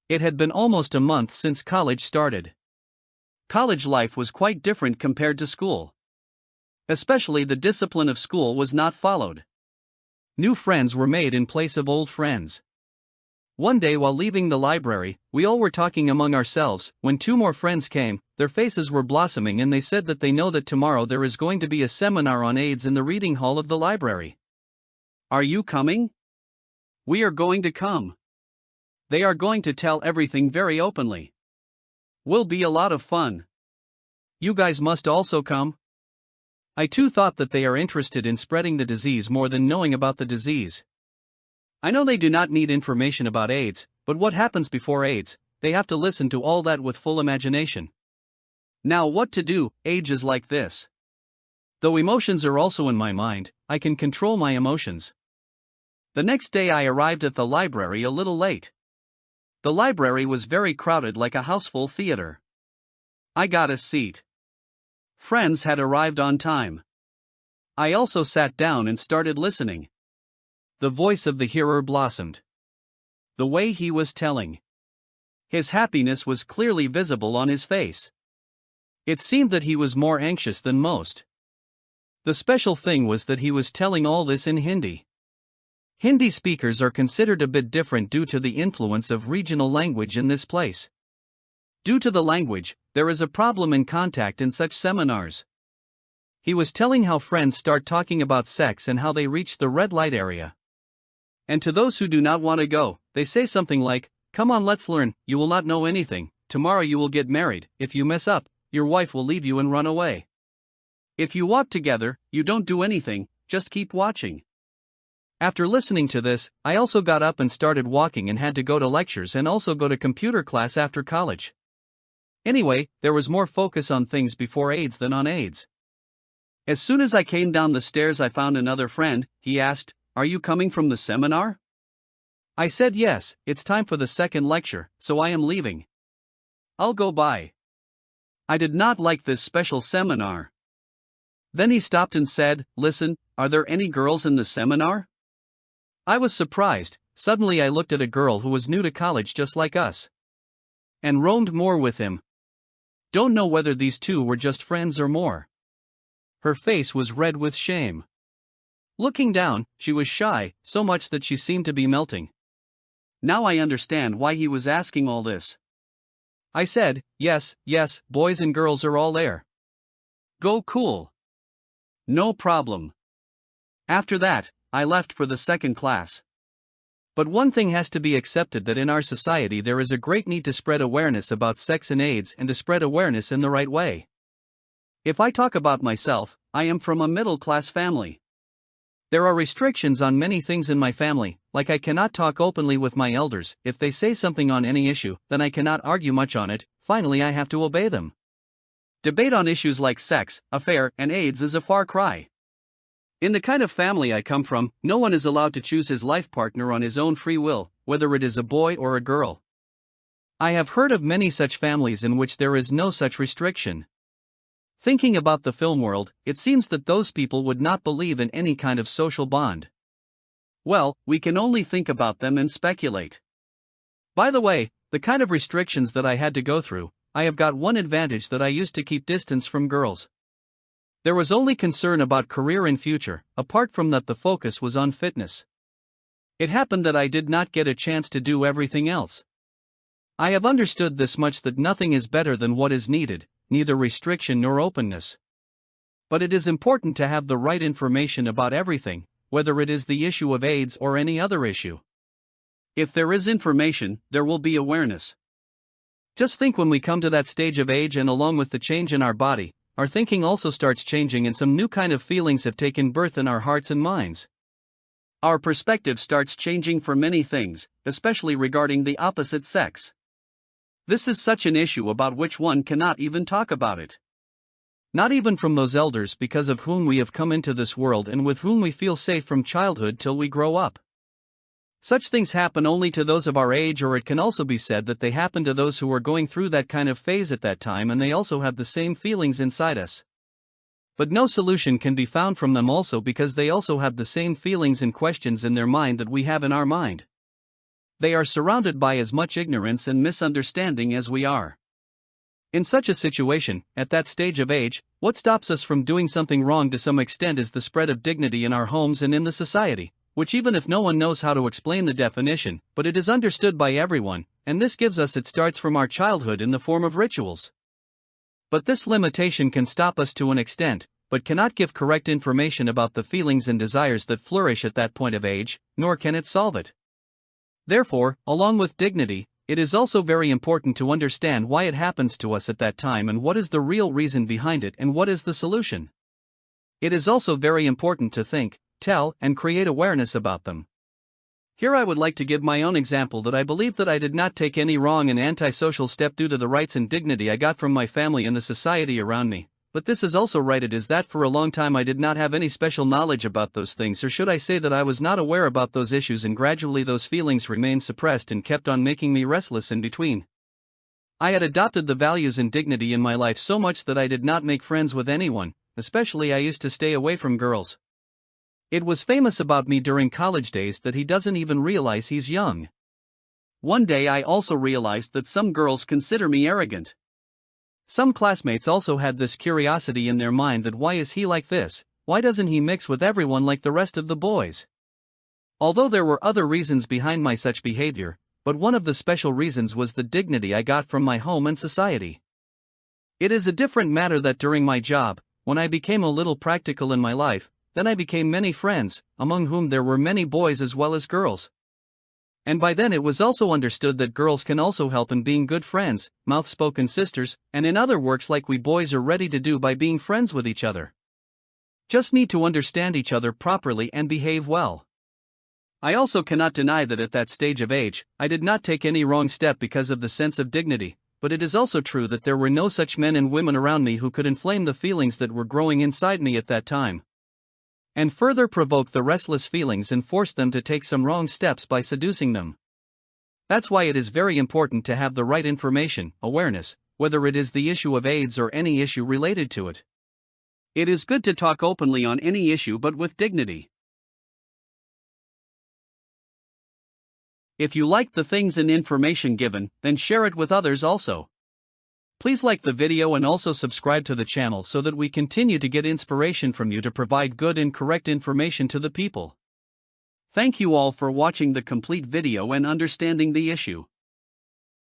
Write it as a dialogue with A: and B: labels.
A: It had been almost a month since college started. College life was quite different compared to school. Especially the discipline of school was not followed. New friends were made in place of old friends. One day while leaving the library, we all were talking among ourselves, when two more friends came. Their faces were blossoming and they said that they know that tomorrow there is going to be a seminar on AIDS in the reading hall of the library. Are you coming? We are going to come. They are going to tell everything very openly. Will be a lot of fun. You guys must also come. I too thought that they are interested in spreading the disease more than knowing about the disease. I know they do not need information about AIDS, but what happens before AIDS, they have to listen to all that with full imagination. Now what to do, age is like this. Though emotions are also in my mind, I can control my emotions. The next day I arrived at the library a little late. The library was very crowded like a houseful theater. I got a seat. Friends had arrived on time. I also sat down and started listening. The voice of the hearer blossomed. The way he was telling. His happiness was clearly visible on his face. It seemed that he was more anxious than most. The special thing was that he was telling all this in Hindi. Hindi speakers are considered a bit different due to the influence of regional language in this place. Due to the language, there is a problem in contact in such seminars. He was telling how friends start talking about sex and how they reach the red light area. And to those who do not want to go, they say something like, "Come on, let's learn, you will not know anything, tomorrow you will get married, if you mess up, your wife will leave you and run away. If you walk together, you don't do anything, just keep watching." After listening to this, I also got up and started walking and had to go to lectures and also go to computer class after college. Anyway, there was more focus on things before AIDS than on AIDS. As soon as I came down the stairs I found another friend. He asked, "Are you coming from the seminar?" I said yes, it's time for the second lecture, so I am leaving. I'll go by. I did not like this special seminar. Then he stopped and said, "Listen, are there any girls in the seminar?" I was surprised. Suddenly I looked at a girl who was new to college just like us. And roamed more with him. Don't know whether these two were just friends or more. Her face was red with shame. Looking down, she was shy, so much that she seemed to be melting. Now I understand why he was asking all this. I said, yes, boys and girls are all there. Go cool. No problem. After that, I left for the second class. But one thing has to be accepted, that in our society there is a great need to spread awareness about sex and AIDS and to spread awareness in the right way. If I talk about myself, I am from a middle-class family. There are restrictions on many things in my family, like I cannot talk openly with my elders. If they say something on any issue, then I cannot argue much on it, finally I have to obey them. Debate on issues like sex, affair, and AIDS is a far cry. In the kind of family I come from, no one is allowed to choose his life partner on his own free will, whether it is a boy or a girl. I have heard of many such families in which there is no such restriction. Thinking about the film world, it seems that those people would not believe in any kind of social bond. Well, we can only think about them and speculate. By the way, the kind of restrictions that I had to go through, I have got one advantage, that I used to keep distance from girls. There was only concern about career and future. Apart from that, the focus was on fitness. It happened that I did not get a chance to do everything else. I have understood this much, that nothing is better than what is needed, neither restriction nor openness. But it is important to have the right information about everything, whether it is the issue of AIDS or any other issue. If there is information, there will be awareness. Just think, when we come to that stage of age and along with the change in our body, our thinking also starts changing and some new kind of feelings have taken birth in our hearts and minds. Our perspective starts changing for many things, especially regarding the opposite sex. This is such an issue about which one cannot even talk about it. Not even from those elders because of whom we have come into this world and with whom we feel safe from childhood till we grow up. Such things happen only to those of our age, or it can also be said that they happen to those who are going through that kind of phase at that time and they also have the same feelings inside us. But no solution can be found from them also, because they also have the same feelings and questions in their mind that we have in our mind. They are surrounded by as much ignorance and misunderstanding as we are. In such a situation, at that stage of age, what stops us from doing something wrong to some extent is the spread of dignity in our homes and in the society, which even if no one knows how to explain the definition, but it is understood by everyone, and this gives us it starts from our childhood in the form of rituals. But this limitation can stop us to an extent, but cannot give correct information about the feelings and desires that flourish at that point of age, nor can it solve it. Therefore, along with dignity, it is also very important to understand why it happens to us at that time and what is the real reason behind it and what is the solution. It is also very important to think, tell, and create awareness about them. Here I would like to give my own example that I believe that I did not take any wrong and antisocial step due to the rights and dignity I got from my family and the society around me, but this is also right. It is that for a long time I did not have any special knowledge about those things, or should I say that I was not aware about those issues, and gradually those feelings remained suppressed and kept on making me restless in between. I had adopted the values and dignity in my life so much that I did not make friends with anyone, especially I used to stay away from girls. It was famous about me during college days that he doesn't even realize he's young. One day I also realized that some girls consider me arrogant. Some classmates also had this curiosity in their mind that why is he like this, why doesn't he mix with everyone like the rest of the boys? Although there were other reasons behind my such behavior, but one of the special reasons was the dignity I got from my home and society. It is a different matter that during my job, when I became a little practical in my life, then I became many friends, among whom there were many boys as well as girls. And by then it was also understood that girls can also help in being good friends, mouth-spoken sisters, and in other works like we boys are ready to do by being friends with each other. Just need to understand each other properly and behave well. I also cannot deny that at that stage of age, I did not take any wrong step because of the sense of dignity, but it is also true that there were no such men and women around me who could inflame the feelings that were growing inside me at that time, and further provoke the restless feelings and force them to take some wrong steps by seducing them. That's why it is very important to have the right information, awareness, whether it is the issue of AIDS or any issue related to it. It is good to talk openly on any issue but with dignity. If you liked the things and information given, then share it with others also. Please like the video and also subscribe to the channel so that we continue to get inspiration from you to provide good and correct information to the people. Thank you all for watching the complete video and understanding the issue.